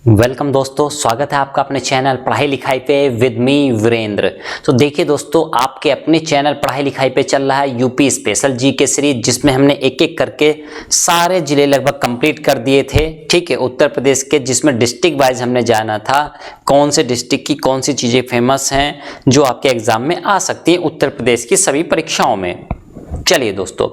Welcome दोस्तों, स्वागत है आपका अपने चैनल पढ़ाई लिखाई पे विद मी वीरेंद्र। तो देखिए दोस्तों, आपके अपने चैनल पढ़ाई लिखाई पे चल रहा है यूपी स्पेशल जीके सीरीज, जिसमें हमने एक एक करके सारे जिले लगभग कंप्लीट कर दिए थे। ठीक है, उत्तर प्रदेश के, जिसमें डिस्ट्रिक्ट वाइज हमने जाना था कौन से डिस्ट्रिक्ट की कौन सी चीजें फेमस हैं जो आपके एग्जाम में आ सकती हैं उत्तर प्रदेश की सभी परीक्षाओं में। चलिए दोस्तों,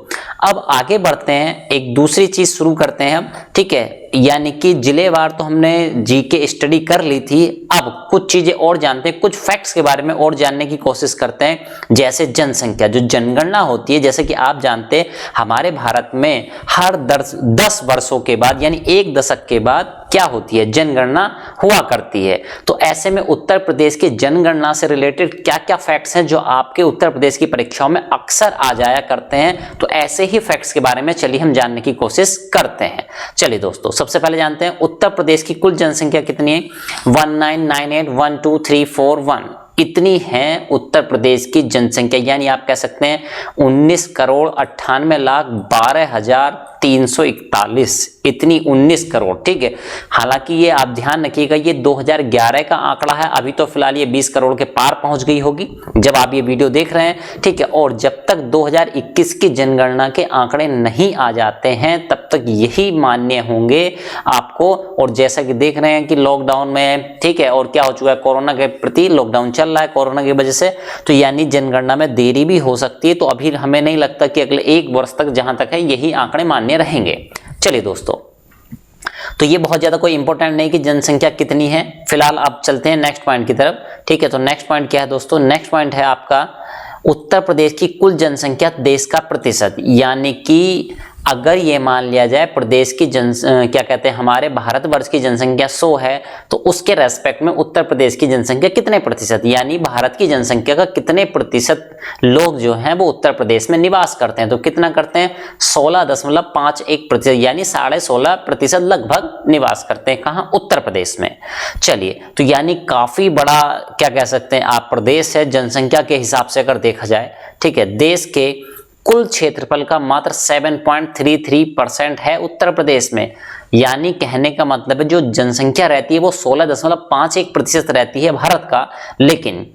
अब आगे बढ़ते हैं, एक दूसरी चीज शुरू करते हैं हम। ठीक है, यानी कि जिलेवार तो हमने जीके स्टडी कर ली थी, अब कुछ चीजें और जानते हैं, कुछ फैक्ट्स के बारे में और जानने की कोशिश करते हैं। जैसे जनसंख्या, जो जनगणना होती है, जैसे कि आप जानते हैं हमारे भारत में हर 10 वर्षों के बाद यानी एक दशक के बाद क्या होती है, जनगणना हुआ करती है। तो ऐसे में उत्तर प्रदेश की जनगणना से रिलेटेड क्या क्या फैक्ट्स हैं जो आपके उत्तर प्रदेश की परीक्षाओं में अक्सर आ जाया करते हैं, तो ऐसे ही फैक्ट्स के बारे में चलिए हम जानने की कोशिश करते हैं। चलिए दोस्तों, सबसे पहले जानते हैं उत्तर प्रदेश की कुल जनसंख्या कितनी है। 19981234 इतनी है उत्तर प्रदेश की जनसंख्या, यानी आप कह सकते हैं 19,98,12,341 इतनी 19 करोड़। ठीक है, हालांकि ये आप ध्यान रखिएगा ये 2011 का आंकड़ा है, अभी तो फिलहाल ये 20 करोड़ के पार पहुंच गई होगी जब आप ये वीडियो देख रहे हैं। ठीक है, और जब तक 2021 की जनगणना के आंकड़े नहीं आ जाते हैं तब तक यही मान्य होंगे आपको। और जैसा कि देख रहे हैं कि लॉकडाउन में, ठीक है, और क्या हो चुका है, कोरोना के प्रति लॉकडाउन चल रहा है कोरोना की वजह से, तो यानी जनगणना में देरी भी हो सकती है। तो अभी हमें नहीं लगता कि अगले एक वर्ष तक जहां तक है यही आंकड़े मान्य रहेंगे। चलिए दोस्तों, तो ये बहुत ज्यादा कोई इंपॉर्टेंट नहीं कि जनसंख्या कितनी है। फिलहाल आप चलते हैं नेक्स्ट पॉइंट की तरफ। ठीक है, तो नेक्स्ट पॉइंट क्या है दोस्तों, नेक्स्ट पॉइंट है आपका उत्तर प्रदेश की कुल जनसंख्या देश का प्रतिशत। यानी कि अगर ये मान लिया जाए प्रदेश की क्या कहते हैं, हमारे भारतवर्ष की जनसंख्या 100 है, तो उसके रेस्पेक्ट में उत्तर प्रदेश की जनसंख्या कितने प्रतिशत, यानी भारत की जनसंख्या का कितने प्रतिशत लोग जो हैं वो उत्तर प्रदेश में निवास करते हैं। तो कितना करते हैं, 16.51%, यानी 16.5% लगभग निवास करते हैं। कहाँ, उत्तर प्रदेश में। चलिए, तो यानी काफी बड़ा क्या कह सकते हैं आप प्रदेश है जनसंख्या के हिसाब से अगर देखा जाए। ठीक है, देश के कुल क्षेत्रफल का मात्र 7.33% है उत्तर प्रदेश में। यानी कहने का मतलब है जो जनसंख्या रहती है वो 16.51% रहती है भारत का, लेकिन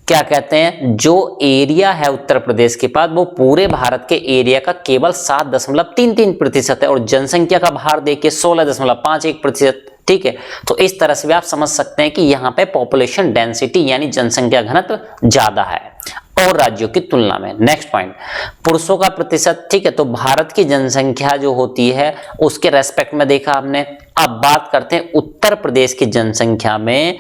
क्या कहते हैं जो एरिया है उत्तर प्रदेश के पास वो पूरे भारत के एरिया का केवल 7.33% है, और जनसंख्या का भार देखिए 16.51%। ठीक है, तो इस तरह से भी आप समझ सकते हैं कि यहाँ पे पॉपुलेशन डेंसिटी यानी जनसंख्या घनत्व ज्यादा है और राज्यों की तुलना में। नेक्स्ट पॉइंट, पुरुषों का प्रतिशत। ठीक है, तो भारत की जनसंख्या जो होती है उसके रेस्पेक्ट में देखा हमने। अब बात करते हैं उत्तर प्रदेश की जनसंख्या में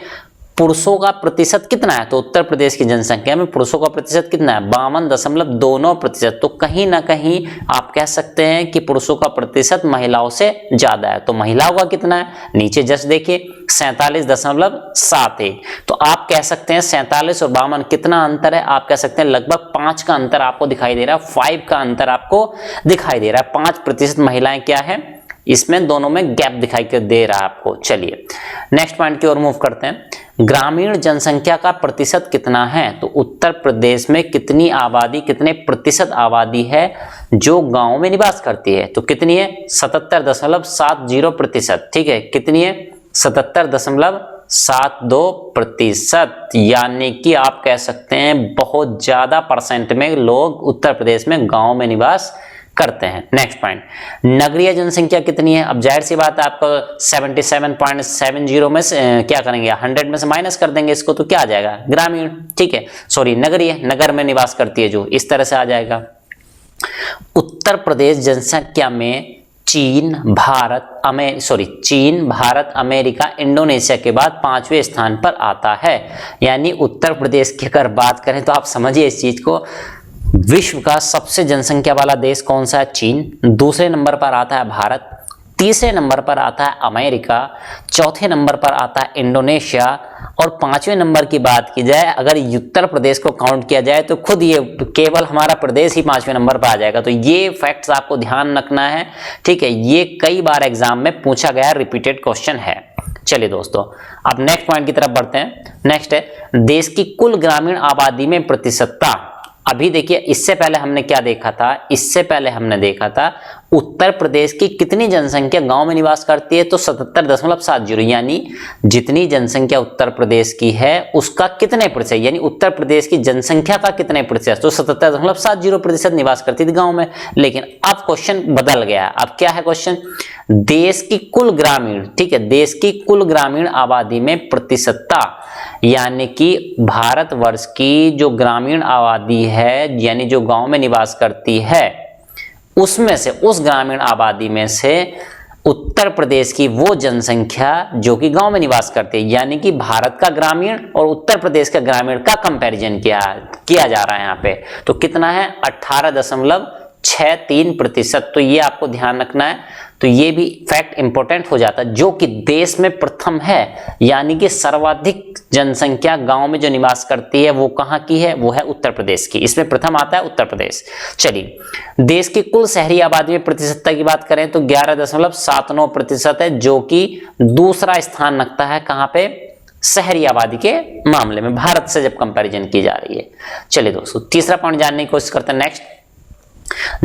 पुरुषों का प्रतिशत कितना है। तो उत्तर प्रदेश की जनसंख्या में पुरुषों का प्रतिशत कितना है, 52.2%। तो कहीं ना कहीं आप कह सकते हैं कि पुरुषों का प्रतिशत महिलाओं से ज्यादा है। तो महिलाओं का कितना है, नीचे जस्ट देखिए 47.71। तो आप कह सकते हैं 47 और 52 कितना अंतर है, आप कह सकते हैं लगभग 5 का अंतर आपको दिखाई दे रहा है, 5 का अंतर आपको दिखाई दे रहा है। 5% महिलाएं क्या है इसमें, दोनों में गैप दिखाई दे रहा है आपको। चलिए नेक्स्ट पॉइंट की ओर मूव करते हैं। ग्रामीण जनसंख्या का प्रतिशत कितना है, तो उत्तर प्रदेश में कितनी आबादी, कितने प्रतिशत आबादी है जो गांव में निवास करती है, तो कितनी है, 77.70%। ठीक है, कितनी है, 77.72%। यानी कि आप कह सकते हैं बहुत ज्यादा परसेंट में लोग उत्तर प्रदेश में गांव में निवास करते हैं। नेक्स्ट पॉइंट, नगरीय जनसंख्या कितनी है। अब जाहिर सी बात है आपका 77.70 में से क्या करेंगे, 100 में से माइनस कर देंगे इसको, तो क्या आ जाएगा, ग्रामीण। ठीक है, सॉरी नगरीय, नगर में निवास करती है जो, इस तरह से आ जाएगा। उत्तर प्रदेश जनसंख्या में चीन, भारत, अमेरिका, इंडोनेशिया के बाद 5वें स्थान पर आता है। यानी उत्तर प्रदेश की अगर बात करें तो आप समझिए इस चीज को, विश्व का सबसे जनसंख्या वाला देश कौन सा है, चीन। दूसरे नंबर पर आता है भारत, तीसरे नंबर पर आता है अमेरिका, चौथे नंबर पर आता है इंडोनेशिया, और 5वें नंबर की बात की जाए अगर उत्तर प्रदेश को काउंट किया जाए तो खुद ये केवल हमारा प्रदेश ही 5वें नंबर पर आ जाएगा। तो ये फैक्ट्स आपको ध्यान रखना है। ठीक है, ये कई बार एग्जाम में पूछा गया रिपीटेड क्वेश्चन है। चलिए दोस्तों, अब नेक्स्ट पॉइंट की तरफ बढ़ते हैं। नेक्स्ट है देश की कुल ग्रामीण आबादी में प्रतिशतता। अभी देखिए, इससे पहले हमने क्या देखा था, इससे पहले हमने देखा था उत्तर प्रदेश की कितनी जनसंख्या गांव में निवास करती है? तो 77.70, यानी जितनी जनसंख्या उत्तर प्रदेश की है उसका कितने प्रतिशत, यानी उत्तर प्रदेश की जनसंख्या का कितने प्रतिशत? तो 77.70% निवास करती थी गांव में। लेकिन अब क्वेश्चन बदल गया। अब क्या है क्वेश्चन? देश की कुल ग्रामीण, ठीक है, देश की कुल ग्रामीण आबादी में प्रतिशतता, यानी कि भारतवर्ष की जो ग्रामीण आबादी है, यानी जो गांव में निवास करती है, उसमें से, उस ग्रामीण आबादी में से उत्तर प्रदेश की वो जनसंख्या जो कि गांव में निवास करती है, यानी कि भारत का ग्रामीण और उत्तर प्रदेश का ग्रामीण का कंपैरिजन किया जा रहा है यहाँ पे। तो कितना है? 18.63%। तो ये आपको ध्यान रखना है। तो ये भी फैक्ट इंपॉर्टेंट हो जाता है, जो कि देश में प्रथम है, यानी कि सर्वाधिक जनसंख्या गांव में जो निवास करती है वो कहां की है? वो है उत्तर प्रदेश की। इसमें प्रथम आता है उत्तर प्रदेश। चलिए, देश की कुल शहरी आबादी में प्रतिशतता की बात करें तो 11.79% है, जो कि दूसरा स्थान रखता है कहां पे? शहरी आबादी के मामले में, भारत से जब कंपैरिजन की जा रही है। चलिए दोस्तों, तीसरा पॉइंट जानने की कोशिश करते हैं। नेक्स्ट,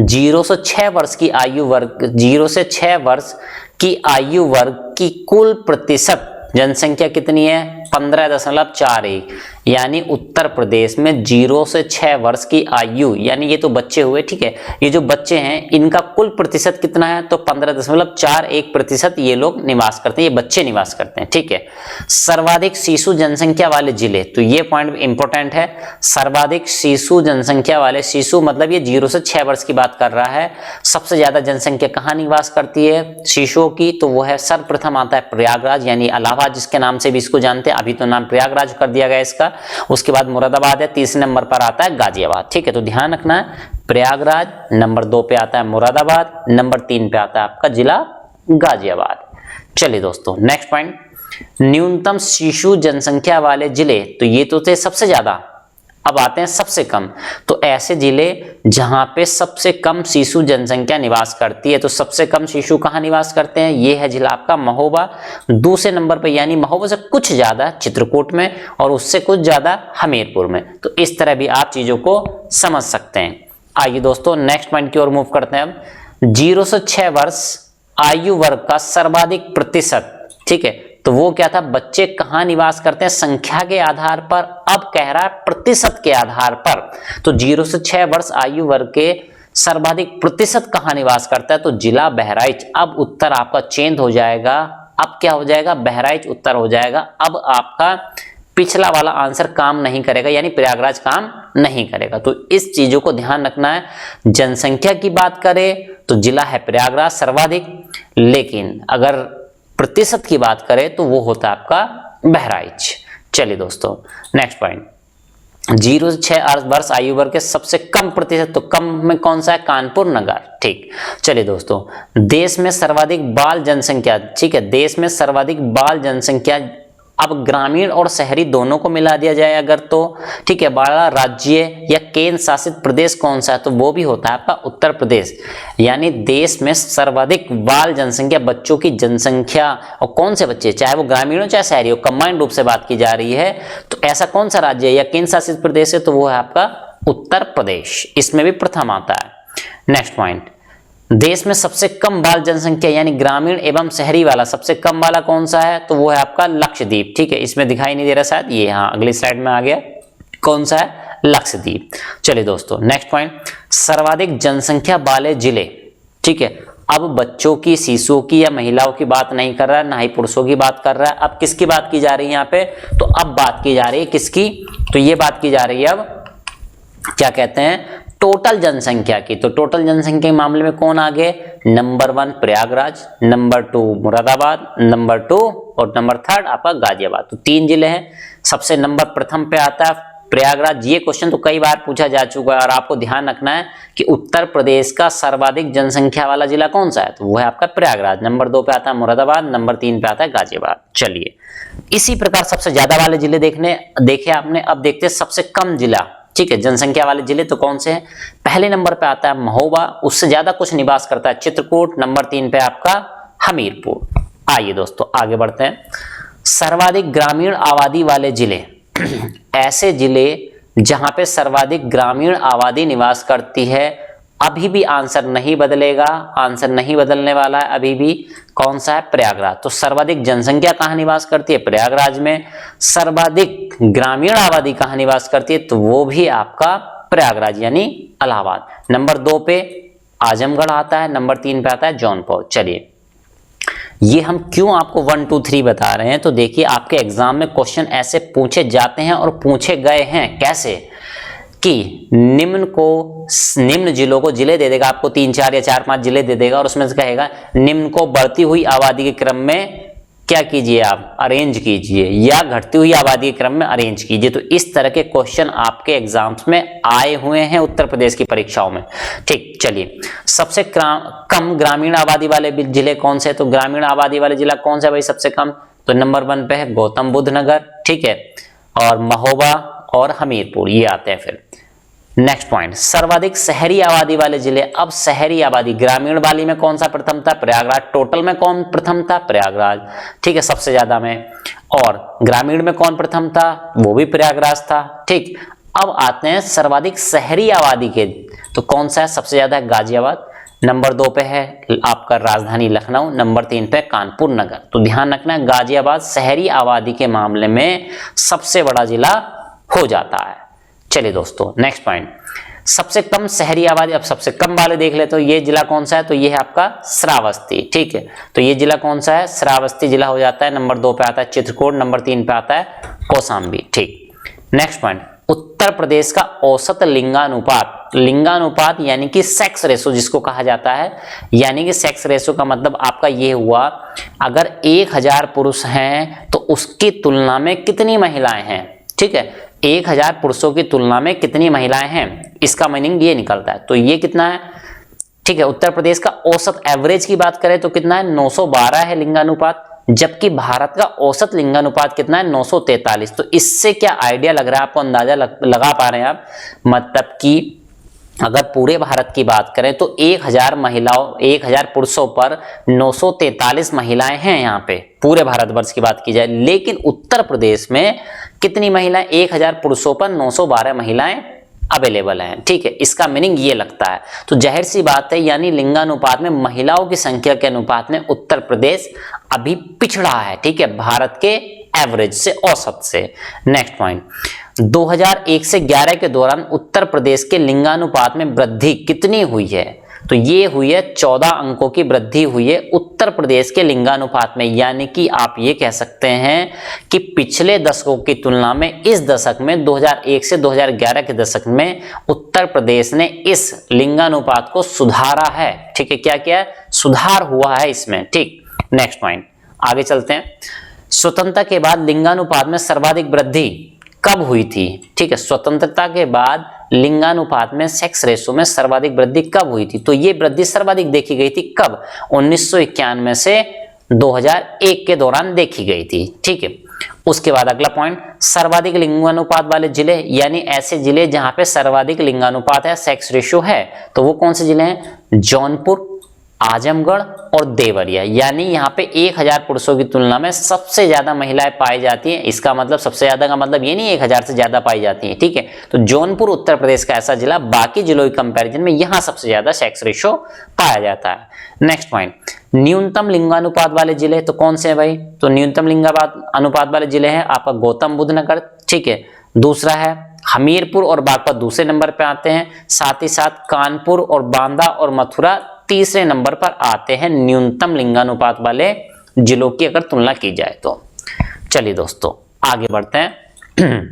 0 से 6 वर्ष की आयु वर्ग, 0 से 6 वर्ष की आयु वर्ग की कुल प्रतिशत जनसंख्या कितनी है? 15.41, यानी उत्तर प्रदेश में 0 से 6 वर्ष की आयु, यानी ये तो बच्चे हुए, ठीक है, ये जो बच्चे हैं इनका कुल प्रतिशत कितना है? तो 15.41% ये लोग निवास करते हैं, ये बच्चे निवास करते हैं, ठीक है। सर्वाधिक शिशु जनसंख्या वाले जिले, तो ये पॉइंट इंपॉर्टेंट है। सर्वाधिक शिशु जनसंख्या वाले, शिशु मतलब ये 0 से 6 वर्ष की बात कर रहा है। सबसे ज्यादा जनसंख्या कहाँ निवास करती है शिशुओं की? तो वो है, सर्वप्रथम आता है प्रयागराज, यानी इलाहाबाद जिसके नाम से भी इसको जानते हैं, अभी तो नाम प्रयागराज कर दिया गया इसका। उसके बाद मुरादाबाद है, तीसरे नंबर पर आता है गाजियाबाद, ठीक है। तो ध्यान रखना है, प्रयागराज, नंबर 2 पे आता है मुरादाबाद, नंबर 3 पे आता है आपका जिला गाजियाबाद। चलिए दोस्तों, नेक्स्ट पॉइंट, न्यूनतम शिशु जनसंख्या वाले जिले, तो ये तो थे सबसे ज्यादा, अब आते हैं सबसे कम। तो ऐसे जिले जहां पे सबसे कम शिशु जनसंख्या निवास करती है, तो सबसे कम शिशु कहां निवास करते हैं? ये है जिला आपका महोबा। दूसरे नंबर पे, यानी महोबा से कुछ ज्यादा चित्रकूट में, और उससे कुछ ज्यादा हमीरपुर में। तो इस तरह भी आप चीजों को समझ सकते हैं। आइए दोस्तों, नेक्स्ट पॉइंट की ओर मूव करते हैं। अब 0 से 6 वर्ष आयु वर्ग का सर्वाधिक प्रतिशत, ठीक है, तो वो क्या था? बच्चे कहां निवास करते हैं? संख्या के आधार पर, अब कह रहा है प्रतिशत के आधार पर। तो 0 से 6 वर्ष आयु वर्ग के सर्वाधिक प्रतिशत कहां निवास करता है? तो जिला बहराइच। अब उत्तर आपका चेंज हो जाएगा, अब क्या हो जाएगा? बहराइच उत्तर हो जाएगा। अब आपका पिछला वाला आंसर काम नहीं करेगा, यानी प्रयागराज काम नहीं करेगा। तो इस चीजों को ध्यान रखना है। जनसंख्या की बात करें तो जिला है प्रयागराज सर्वाधिक, लेकिन अगर प्रतिशत की बात करें तो वो होता है आपका बहराइच। चलिए दोस्तों, नेक्स्ट पॉइंट, 0 से 6 वर्ष आयु वर्ग के सबसे कम प्रतिशत, तो कम में कौन सा है? कानपुर नगर, ठीक। चलिए दोस्तों, देश में सर्वाधिक बाल जनसंख्या, ठीक है, देश में सर्वाधिक बाल जनसंख्या, अब ग्रामीण और शहरी दोनों को मिला दिया जाए अगर, तो ठीक है, बड़ा राज्य या केंद्र शासित प्रदेश कौन सा है? तो वो भी होता है आपका उत्तर प्रदेश। यानी देश में सर्वाधिक बाल जनसंख्या, बच्चों की जनसंख्या, और कौन से बच्चे, चाहे वो ग्रामीण हो चाहे शहरी हो, कंबाइंड रूप से बात की जा रही है। तो ऐसा कौन सा राज्य या केंद्र शासित प्रदेश है? तो वो है आपका उत्तर प्रदेश, इसमें भी प्रथम आता है। नेक्स्ट पॉइंट, देश में सबसे कम बाल जनसंख्या, यानी ग्रामीण एवं शहरी वाला सबसे कम वाला कौन सा है? तो वो है आपका लक्षद्वीप, ठीक है। इसमें दिखाई नहीं दे रहा शायद, ये हाँ अगली स्लाइड में आ गया, कौन सा है? लक्षद्वीप। चलिए दोस्तों, नेक्स्ट पॉइंट, सर्वाधिक जनसंख्या वाले जिले, ठीक है। अब बच्चों की, शिशुओं की या महिलाओं की बात नहीं कर रहा है, ना ही पुरुषों की बात कर रहा है। अब किसकी बात की जा रही है यहाँ पे? तो अब बात की जा रही है किसकी? तो ये बात की जा रही है अब, क्या कहते हैं, टोटल जनसंख्या की। तो टोटल जनसंख्या के मामले में कौन आगे? Number 1 Prayagraj, number 2 Moradabad, number 2 और नंबर 3 आपका गाजियाबाद। तो 3 जिले हैं। सबसे नंबर प्रथम पे आता है प्रयागराज। ये क्वेश्चन तो कई बार पूछा जा चुका है, और आपको ध्यान रखना है कि उत्तर प्रदेश का सर्वाधिक जनसंख्या वाला जिला कौन सा है? तो वो है आपका प्रयागराज। नंबर 2 पे आता है मुरादाबाद, नंबर 3 पे आता है गाजियाबाद। चलिए, इसी प्रकार सबसे ज्यादा वाले जिले देखे आपने। अब देखते हैं सबसे कम जिला, ठीक है, जनसंख्या वाले जिले तो कौन से हैं? पहले नंबर पे आता है महोबा, उससे ज्यादा कुछ निवास करता है चित्रकूट, नंबर 3 पे आपका हमीरपुर। आइए दोस्तों आगे बढ़ते हैं। सर्वाधिक ग्रामीण आबादी वाले जिले, ऐसे जिले जहां पे सर्वाधिक ग्रामीण आबादी निवास करती है अभी भी आंसर नहीं बदलेगा, आंसर नहीं बदलने वाला है अभी भी। कौन सा है? प्रयागराज। तो सर्वाधिक जनसंख्या कहाँ निवास करती है? प्रयागराज में। सर्वाधिक ग्रामीण आबादी कहाँ निवास करती है? तो वो भी आपका प्रयागराज यानी इलाहाबाद। नंबर 2 पे आजमगढ़ आता है, नंबर 3 पे आता है जौनपुर। चलिए, ये हम क्यों आपको 1 2 3 बता रहे हैं? तो देखिए, आपके एग्जाम में क्वेश्चन ऐसे पूछे जाते हैं और पूछे गए हैं। कैसे? कि निम्न जिलों को जिले दे देगा आपको, 3 4 या 4 5 जिले दे देगा और उसमें से कहेगा निम्न को बढ़ती हुई आबादी के क्रम में क्या कीजिए, आप अरेंज कीजिए, या घटती हुई आबादी के क्रम में अरेंज कीजिए। तो इस तरह के क्वेश्चन आपके एग्जाम्स में आए हुए हैं उत्तर प्रदेश की परीक्षाओं में। ठीक, चलिए, सबसे कम ग्रामीण आबादी वाले जिले कौन से? तो ग्रामीण आबादी वाले जिला कौन सा भाई सबसे कम? तो नंबर 1 पे है गौतम बुद्ध नगर, ठीक है, और महोबा और हमीरपुर, ये आते हैं। फिर नेक्स्ट पॉइंट, सर्वाधिक शहरी आबादी वाले जिले। अब शहरी आबादी, ग्रामीण वाली में कौन सा प्रथम था? प्रयागराज। टोटल में कौन प्रथम था? प्रयागराज, ठीक है, सबसे ज्यादा में। और ग्रामीण में कौन प्रथम था? वो भी प्रयागराज था। ठीक, अब आते हैं सर्वाधिक शहरी आबादी के, तो कौन सा है सबसे ज्यादा? है गाजियाबाद। नंबर 2 पे है आपका राजधानी लखनऊ, नंबर 3 पे कानपुर नगर। तो ध्यान रखना है, गाजियाबाद शहरी आबादी के मामले में सबसे बड़ा जिला हो जाता है। चलिए दोस्तों, नेक्स्ट पॉइंट, सबसे कम शहरी आबादी। अब सबसे कम वाले देख ले, तो ये जिला कौन सा है? तो ये है आपका श्रावस्ती, ठीक है। तो ये जिला कौन सा है? श्रावस्ती जिला हो जाता है। नंबर 2 पे आता है चित्रकूट, नंबर 3 पे आता है कौशाम्बी। ठीक, नेक्स्ट पॉइंट, उत्तर प्रदेश का औसत लिंगानुपात। लिंगानुपात यानी कि सेक्स रेशो जिसको कहा जाता है, यानी कि सेक्स रेशो का मतलब आपका ये हुआ, अगर 1000 पुरुष हैं तो उसकी तुलना में कितनी महिलाएं हैं, ठीक है, 1000 पुरुषों की तुलना में कितनी महिलाएं हैं, इसका मीनिंग ये निकलता है। तो ये कितना है? ठीक है, उत्तर प्रदेश का औसत एवरेज की बात करें तो कितना है? 912 है लिंगानुपात, जबकि भारत का औसत लिंगानुपात कितना है? 943। तो इससे क्या आइडिया लग रहा है आपको, अंदाजा लगा पा रहे हैं आप? मतलब कि अगर पूरे भारत की बात करें तो 1000 पुरुषों पर 943 महिलाएं हैं यहाँ पे, पूरे भारतवर्ष की बात की जाए। लेकिन उत्तर प्रदेश में कितनी महिलाएं? 1000 पुरुषों पर 912 महिलाएं अवेलेबल हैं, ठीक है, इसका मीनिंग ये लगता है। तो जाहिर सी बात है, यानी लिंगानुपात में महिलाओं की संख्या के अनुपात में उत्तर प्रदेश अभी पिछड़ा है, ठीक है, भारत के एवरेज से, औसत से। नेक्स्ट पॉइंट, 2001 से 11 के दौरान उत्तर प्रदेश के लिंगानुपात में वृद्धि कितनी हुई है? तो ये हुई है 14 अंकों की वृद्धि हुई है उत्तर प्रदेश के लिंगानुपात में। यानी कि आप ये कह सकते हैं कि पिछले दशकों की तुलना में इस दशक में 2001 से 2011 के दशक में उत्तर प्रदेश ने इस लिंगानुपात को सुधारा है, ठीक है, क्या किया? सुधार हुआ है इसमें। ठीक, नेक्स्ट पॉइंट, आगे चलते हैं। स्वतंत्रता के बाद लिंगानुपात में सर्वाधिक वृद्धि कब हुई थी? ठीक है, स्वतंत्रता के बाद लिंगानुपात में सेक्स रेशो में सर्वाधिक वृद्धि कब हुई थी? तो ये वृद्धि सर्वाधिक देखी गई थी कब? 1991 से 2001 के दौरान देखी गई थी, ठीक है। उसके बाद अगला पॉइंट, सर्वाधिक लिंगानुपात वाले जिले, यानी ऐसे जिले जहां पे सर्वाधिक लिंगानुपात है, सेक्स रेशो है, तो वो कौन से जिले हैं? जौनपुर, आजमगढ़ और देवरिया। यानी यहाँ पे 1000 पुरुषों की तुलना में सबसे ज्यादा महिलाएं पाई जाती हैं। इसका मतलब सबसे ज्यादा का मतलब ये नहीं 1000 से ज्यादा पाई जाती हैं, ठीक है। तो जौनपुर उत्तर प्रदेश का ऐसा जिला बाकी जिलों के कंपैरिजन में यहाँ सबसे ज्यादा सेक्स रेशो पाया जाता है। नेक्स्ट पॉइंट, न्यूनतम लिंगानुपात वाले जिले तो कौन से हैं भाई? तो न्यूनतम लिंगानुपात वाले जिले हैं आपका गौतम बुद्ध नगर, ठीक है, दूसरा है हमीरपुर और बागपत दूसरे नंबर पे आते हैं, साथ ही साथ कानपुर और बांदा और मथुरा तीसरे नंबर पर आते हैं न्यूनतम लिंगानुपात वाले जिलों की अगर तुलना की जाए तो। चलिए दोस्तों आगे बढ़ते हैं।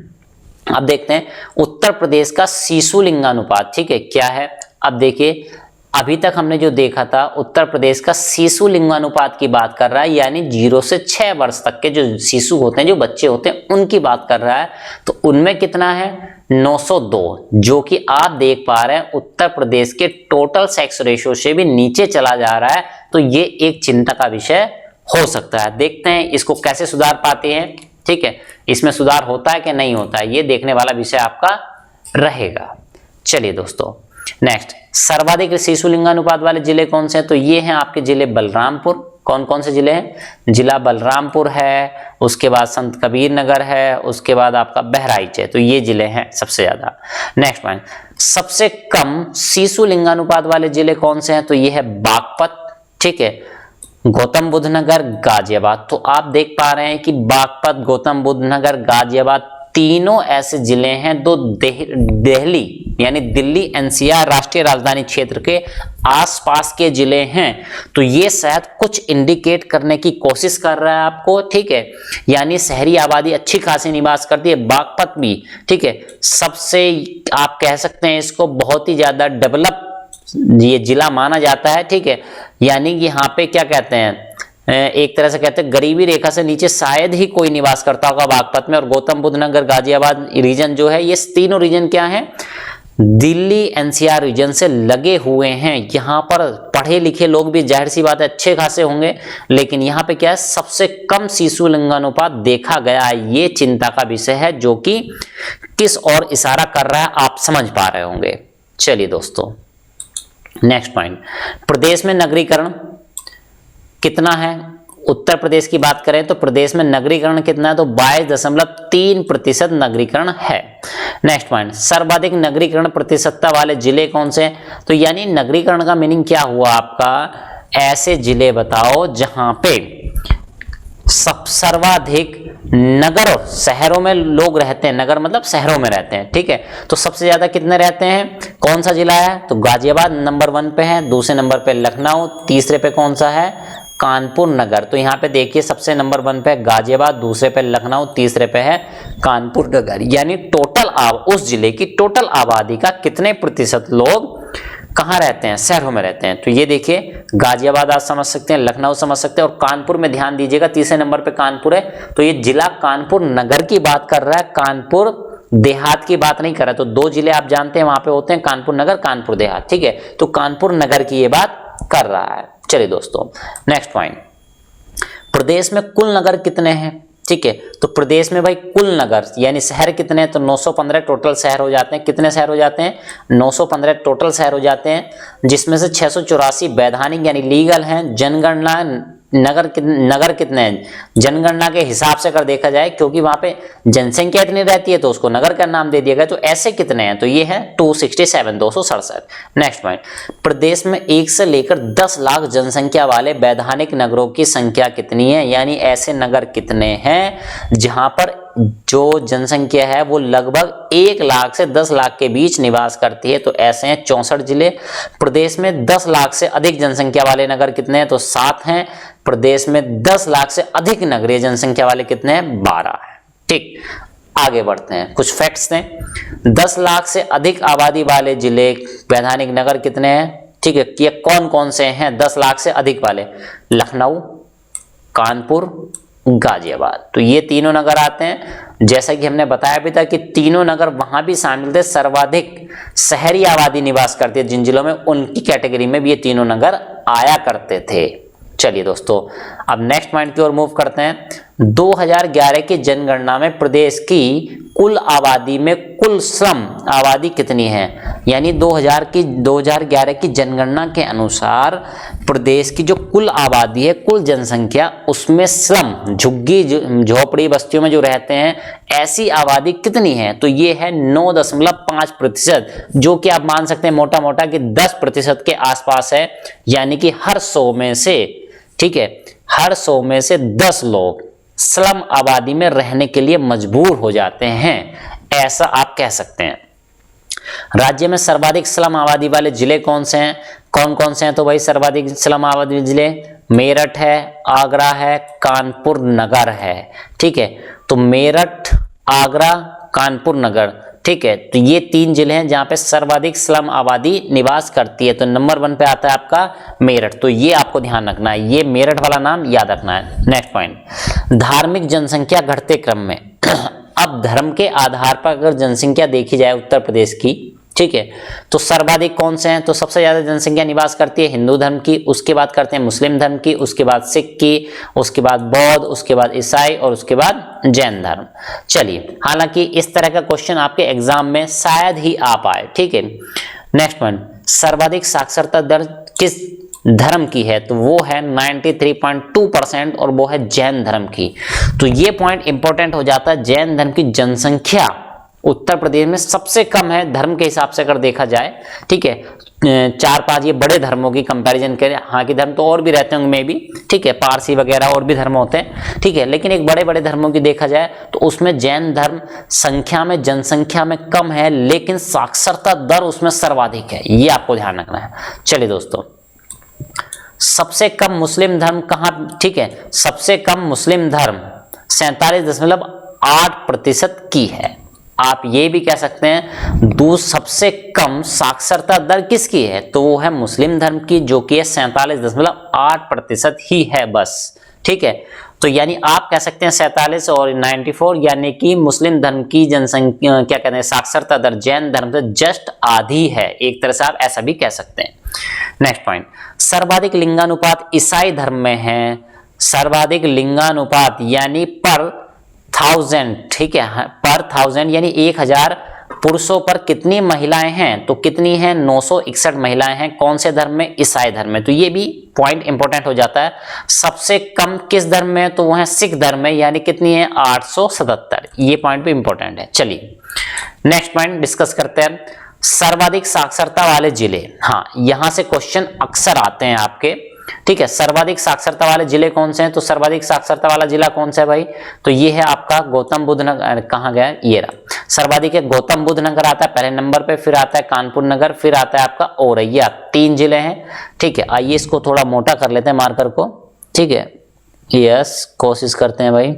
अब देखते हैं उत्तर प्रदेश का शिशु लिंगानुपात, ठीक है, क्या है? अब देखिए, अभी तक हमने जो देखा था उत्तर प्रदेश का शिशु लिंगानुपात की बात कर रहा है, यानी 0 से 6 वर्ष तक के जो शिशु होते हैं, जो बच्चे होते हैं, उनकी बात कर रहा है। तो उनमें कितना है? 902, जो कि आप देख पा रहे हैं उत्तर प्रदेश के टोटल सेक्स रेशियो से भी नीचे चला जा रहा है। तो ये एक चिंता का विषय हो सकता है। देखते हैं इसको कैसे सुधार पाते हैं, ठीक है, इसमें सुधार होता है कि नहीं होता है, ये देखने वाला विषय आपका रहेगा। चलिए दोस्तों नेक्स्ट, सर्वाधिक शिशु लिंगानुपात वाले जिले कौन से हैं? तो ये हैं आपके जिले बलरामपुर। कौन कौन से जिले हैं? जिला बलरामपुर है, उसके बाद संत कबीर नगर है, उसके बाद आपका बहराइच है। तो ये जिले हैं सबसे ज्यादा। नेक्स्ट पॉइंट, सबसे कम शिशु लिंगानुपात वाले जिले कौन से हैं? तो ये है बागपत, ठीक है, गौतम बुद्ध नगर, गाजियाबाद। तो आप देख पा रहे हैं कि बागपत, गौतम बुद्ध नगर, गाजियाबाद तीनों ऐसे जिले हैं दो दिल्ली यानी दिल्ली एनसीआर राष्ट्रीय राजधानी क्षेत्र के आसपास के जिले हैं। तो ये शायद कुछ इंडिकेट करने की कोशिश कर रहा है आपको, ठीक है, यानी शहरी आबादी अच्छी खासी निवास करती है। बागपत भी, ठीक है, सबसे आप कह सकते हैं इसको बहुत ही ज्यादा डेवलप ये जिला माना जाता है, ठीक है, यानी कि यहाँ पे क्या कहते हैं, एक तरह से कहते हैं गरीबी रेखा से नीचे शायद ही कोई निवास करता होगा बागपत में। और गौतम बुद्ध नगर, गाजियाबाद रीजन जो है, ये तीनों रीजन क्या है, दिल्ली एनसीआर रीजन से लगे हुए हैं। यहाँ पर पढ़े लिखे लोग भी जाहिर सी बात है अच्छे खासे होंगे, लेकिन यहाँ पे क्या है, सबसे कम शिशु लिंगानुपात देखा गया है। ये चिंता का विषय है, जो कि किस ओर इशारा कर रहा है आप समझ पा रहे होंगे। चलिए दोस्तों, नेक्स्ट पॉइंट, प्रदेश में नगरीकरण कितना है? उत्तर प्रदेश की बात करें तो प्रदेश में नगरीकरण कितना है? तो 22.3% नगरीकरण है। नेक्स्ट पॉइंट, सर्वाधिक नगरीकरण प्रतिशतता वाले जिले कौन से हैं? तो यानी नगरीकरण का मीनिंग क्या हुआ आपका, ऐसे जिले बताओ जहां पे सर्वाधिक नगर शहरों में लोग रहते हैं, नगर मतलब शहरों में रहते हैं, ठीक है। तो सबसे ज्यादा कितने रहते हैं? कौन सा जिला है? तो गाजियाबाद नंबर 1 पे है, दूसरे नंबर पे लखनऊ, तीसरे पे कौन सा है? कानपुर नगर। तो यहाँ पे देखिए सबसे नंबर 1 पे गाजियाबाद, दूसरे पे लखनऊ, तीसरे पे है कानपुर नगर। यानी टोटल उस जिले की टोटल आबादी का कितने प्रतिशत लोग कहाँ रहते हैं? शहरों में रहते हैं। तो ये देखिए गाजियाबाद आप समझ सकते हैं, लखनऊ समझ सकते हैं, और कानपुर में ध्यान दीजिएगा तीसरे नंबर पे कानपुर है। तो ये जिला कानपुर नगर की बात कर रहा है, कानपुर देहात की बात नहीं कर रहा है। तो दो जिले आप जानते हैं वहां पे होते हैं, कानपुर नगर, कानपुर देहात, ठीक है। तो कानपुर नगर की ये बात कर रहा है। चलिए दोस्तों, नेक्स्ट पॉइंट, प्रदेश में कुल नगर कितने हैं? ठीक है, तो प्रदेश में भाई कुल नगर यानी शहर कितने हैं? तो 915 टोटल शहर हो जाते हैं। कितने शहर हो जाते हैं? 915 टोटल शहर हो जाते हैं, जिसमें से 684 वैधानिक यानी लीगल हैं। जनगणना नगर कितने हैं? जनगणना के हिसाब से अगर देखा जाए, क्योंकि वहां पे जनसंख्या इतनी रहती है तो उसको नगर का नाम दे दिया गया। तो ऐसे कितने हैं? तो ये है 267। नेक्स्ट पॉइंट, प्रदेश में 1 से लेकर 10 लाख जनसंख्या वाले वैधानिक नगरों की संख्या कितनी है? यानी ऐसे नगर कितने हैं जहां पर जो जनसंख्या है वो लगभग 1 लाख से 10 लाख के बीच निवास करती है? तो ऐसे हैं 64 जिले। प्रदेश में 10 लाख से अधिक जनसंख्या वाले नगर कितने हैं? तो 7 हैं। प्रदेश में 10 लाख से अधिक नगरीय जनसंख्या वाले कितने हैं? 12 है। ठीक, आगे बढ़ते हैं, कुछ फैक्ट्स हैं। 10 लाख से अधिक आबादी वाले जिले वैधानिक नगर कितने हैं? ठीक है, ये कौन कौन से हैं 10 लाख से अधिक वाले? लखनऊ, कानपुर, गाजियाबाद। तो ये तीनों नगर आते हैं। जैसा कि हमने बताया भी था कि तीनों नगर वहां भी शामिल थे, सर्वाधिक शहरी आबादी निवास करती है जिन जिलों में, उनकी कैटेगरी में भी ये तीनों नगर आया करते थे। चलिए दोस्तों, अब नेक्स्ट पॉइंट की ओर मूव करते हैं। 2011 की जनगणना में प्रदेश की कुल आबादी में कुल श्रम आबादी कितनी है? यानी 2011 की जनगणना के अनुसार प्रदेश की जो कुल आबादी है, कुल जनसंख्या, उसमें श्रम झुग्गी झोपड़ी बस्तियों में जो रहते हैं ऐसी आबादी कितनी है? तो ये है 9.5%, जो कि आप मान सकते हैं मोटा मोटा कि 10% के आसपास है। यानी कि हर 100 में से, ठीक है, हर 100 में से 10 लोग स्लम आबादी में रहने के लिए मजबूर हो जाते हैं, ऐसा आप कह सकते हैं। राज्य में सर्वाधिक स्लम आबादी वाले जिले कौन से हैं? कौन कौन से हैं? तो भाई सर्वाधिक स्लम आबादी जिले मेरठ है, आगरा है, कानपुर नगर है। ठीक है, तो मेरठ, आगरा, कानपुर नगर, ठीक है, तो ये 3 जिले हैं जहां पे सर्वाधिक स्लम आबादी निवास करती है। तो नंबर 1 पे आता है आपका मेरठ। तो ये आपको ध्यान रखना है, ये मेरठ वाला नाम याद रखना है। नेक्स्ट पॉइंट, धार्मिक जनसंख्या घटते क्रम में अब धर्म के आधार पर अगर जनसंख्या देखी जाए उत्तर प्रदेश की, ठीक है, तो सर्वाधिक कौन से हैं? तो सबसे ज्यादा जनसंख्या निवास करती है हिंदू धर्म की, उसके बाद करते हैं मुस्लिम धर्म की, उसके बाद सिख की, उसके बाद बौद्ध, उसके बाद ईसाई और उसके बाद जैन धर्म। चलिए, हालांकि इस तरह का क्वेश्चन आपके एग्जाम में शायद ही आ पाए, ठीक है। नेक्स्ट पॉइंट, सर्वाधिक साक्षरता दर किस धर्म की है? तो वो है 93.2% और वो है जैन धर्म की। तो ये पॉइंट इंपॉर्टेंट हो जाता है। जैन धर्म की जनसंख्या उत्तर प्रदेश में सबसे कम है धर्म के हिसाब से अगर देखा जाए, ठीक है। 4-5 ये बड़े धर्मों की कंपैरिजन करें, हाँ की धर्म तो और भी रहते होंगे मे भी, ठीक है, पारसी वगैरह और भी धर्म होते हैं, ठीक है, लेकिन एक बड़े बड़े धर्मों की देखा जाए तो उसमें जैन धर्म संख्या में, जनसंख्या में कम है, लेकिन साक्षरता दर उसमें सर्वाधिक है। ये आपको ध्यान रखना है। चलिए दोस्तों, सबसे कम मुस्लिम धर्म कहाँ? ठीक है, सबसे कम मुस्लिम धर्म 47.8% की है। आप ये भी कह सकते हैं सबसे कम साक्षरता दर किसकी है? तो वो है मुस्लिम धर्म की, जो कि 47.8% ही है बस, ठीक है। तो यानी आप कह सकते हैं 47 और 94, यानी कि मुस्लिम धर्म की जनसंख्या, क्या कहते हैं, साक्षरता दर जैन धर्म से जस्ट आधी है। एक तरह से आप ऐसा भी कह सकते हैं। नेक्स्ट पॉइंट, सर्वाधिक लिंगानुपात ईसाई धर्म में है। सर्वाधिक लिंगानुपात यानी पर 1000, ठीक है, पर 1000 यानी 1000 पुरुषों पर कितनी महिलाएं हैं? तो कितनी हैं? 961 महिलाएं हैं। कौन से धर्म में? ईसाई धर्म में। तो ये भी पॉइंट इंपॉर्टेंट हो जाता है। सबसे कम किस धर्म में? तो वो है सिख धर्म में, यानी कितनी है? 877। ये पॉइंट भी इंपॉर्टेंट है। चलिए नेक्स्ट पॉइंट डिस्कस करते हैं, सर्वाधिक साक्षरता वाले जिले। हाँ, यहां से क्वेश्चन अक्सर आते हैं आपके, ठीक है। सर्वाधिक साक्षरता वाले जिले कौन से हैं? तो सर्वाधिक साक्षरता वाला जिला कौन सा है भाई? तो ये है आपका गौतम बुद्ध नगर। कहाँ गया? ये रहा। सर्वाधिक है गौतम बुद्ध नगर आता है पहले नंबर पे, फिर आता है कानपुर नगर, फिर आता है आपका औरैया। 3 जिले हैं, ठीक है। आइए इसको थोड़ा मोटा कर लेते हैं मार्कर को, ठीक है। यस, कोशिश करते हैं भाई।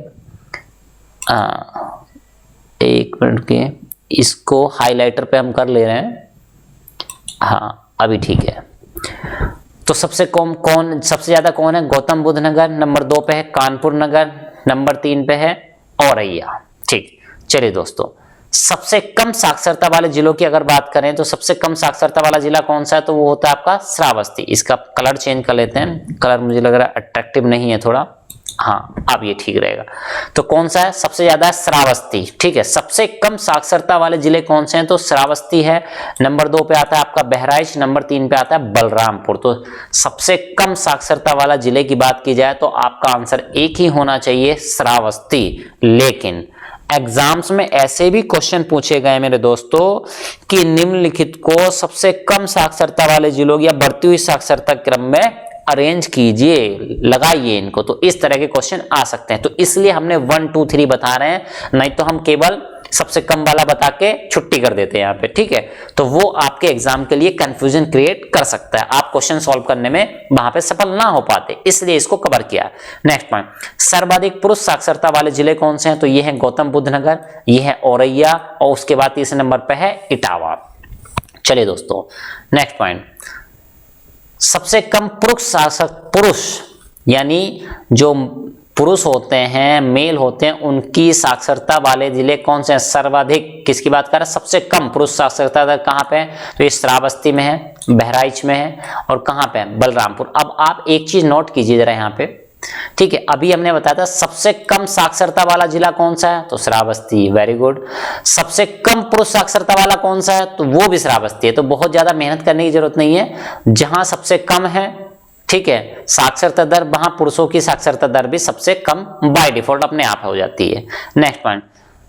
1 मिनट के, इसको हाईलाइटर पे हम कर ले रहे हैं। हाँ, अभी ठीक है। तो सबसे सबसे ज्यादा कौन है? गौतम बुद्ध नगर। नंबर 2 पे है कानपुर नगर। नंबर 3 पे है औरैया, ठीक। चलिए दोस्तों, सबसे कम साक्षरता वाले जिलों की अगर बात करें तो सबसे कम साक्षरता वाला जिला कौन सा है? तो वो होता है आपका श्रावस्ती। इसका कलर चेंज कर लेते हैं, कलर मुझे लग रहा है अट्रैक्टिव नहीं है थोड़ा। हाँ, अब ये ठीक रहेगा। तो कौन सा है? सबसे ज्यादा है श्रावस्ती, ठीक है। सबसे कम साक्षरता वाले जिले कौन से हैं? तो श्रावस्ती है। नंबर 2 पे आता है आपका बहराइच। नंबर 3 पे आता है बलरामपुर। तो सबसे कम साक्षरता वाला जिले की बात की जाए तो आपका आंसर एक ही होना चाहिए, श्रावस्ती। लेकिन एग्जाम्स में ऐसे भी क्वेश्चन पूछे गए मेरे दोस्तों कि निम्नलिखित को सबसे कम साक्षरता वाले जिलों या बढ़ती हुई साक्षरता क्रम में अरेंज कीजिए, लगाइए इनको। तो इस तरह के क्वेश्चन आ सकते हैं। तो इसलिए हमने 1 2 3 बता रहे हैं, नहीं तो हम केवल सबसे कम वाला बता के छुट्टी कर देते हैं यहाँ पे, ठीक है। तो वो आपके एग्जाम के लिए कंफ्यूजन क्रिएट कर सकता है, आप क्वेश्चन सॉल्व करने में वहां पे सफल ना हो पाते, इसलिए इसको कवर किया। नेक्स्ट पॉइंट, सर्वाधिक पुरुष साक्षरता वाले जिले कौन से हैं? तो ये है गौतम बुद्ध नगर, ये है औरैया, और उसके बाद तीसरे नंबर पे है इटावा। चलिए दोस्तों, नेक्स्ट पॉइंट, सबसे कम पुरुष यानी जो पुरुष होते हैं, मेल होते हैं, उनकी साक्षरता वाले जिले कौन से हैं? सर्वाधिक किसकी बात कर रहे हैं? सबसे कम पुरुष साक्षरता दर कहाँ पे है? तो ये श्रावस्ती में है, बहराइच में है, और कहाँ पे है? बलरामपुर। अब आप एक चीज नोट कीजिए जरा यहाँ पे, ठीक है। अभी हमने बताया था सबसे कम साक्षरता वाला जिला कौन सा है? तो श्रावस्ती, वेरी गुड। सबसे कम पुरुष साक्षरता वाला कौन सा है? तो वो भी श्रावस्ती है। तो बहुत ज्यादा मेहनत करने की जरूरत नहीं है, जहां सबसे कम है, ठीक है, साक्षरता दर, वहां पुरुषों की साक्षरता दर भी सबसे कम बाय डिफॉल्ट अपने आप हो जाती है। नेक्स्ट पॉइंट,